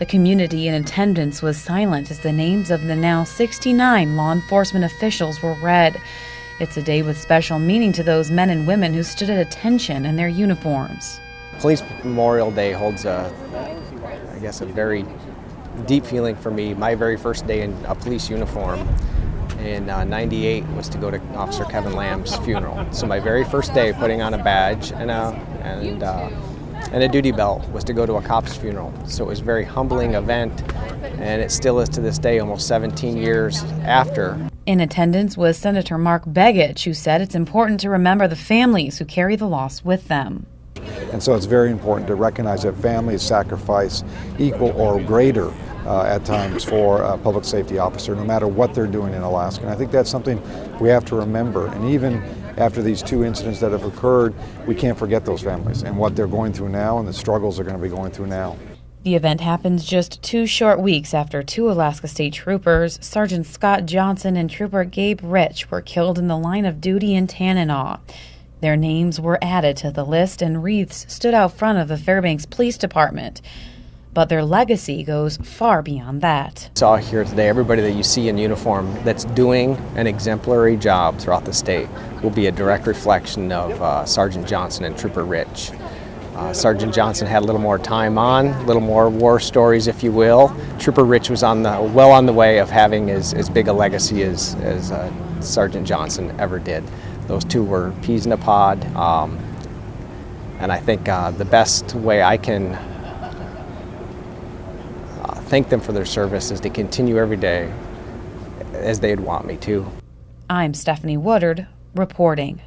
The community in attendance was silent as the names of the now 69 law enforcement officials were read. It's a day with special meaning to those men and women who stood at attention in their uniforms. Police Memorial Day holds a very deep feeling for me. My very first day in a police uniform in '98 was to go to Officer Kevin Lamb's funeral. So my very first day putting on a badge and a duty belt was to go to a cop's funeral. So it was a very humbling event, and it still is to this day, almost 17 years after. In attendance was Senator Mark Begich, who said it's important to remember the families who carry the loss with them. And so it's very important to recognize that families sacrifice equal or greater at times for a public safety officer, no matter what they're doing in Alaska. And I think that's something we have to remember. And even after these two incidents that have occurred, we can't forget those families and what they're going through now and the struggles they're going to be going through now. The event happens just 2 short weeks after 2 Alaska State Troopers, Sergeant Scott Johnson and Trooper Gabe Rich, were killed in the line of duty in Tanana. Their names were added to the list and wreaths stood out front of the Fairbanks Police Department. But their legacy goes far beyond that. It's all here today. Everybody that you see in uniform that's doing an exemplary job throughout the state will be a direct reflection of Sergeant Johnson and Trooper Rich. Sergeant Johnson had a little more time on, a little more war stories, if you will. Trooper Rich was well on the way of having as big a legacy as Sergeant Johnson ever did. Those two were peas in a pod, and I think the best way I can thank them for their service is to continue every day as they'd want me to. I'm Stephanie Woodard, reporting.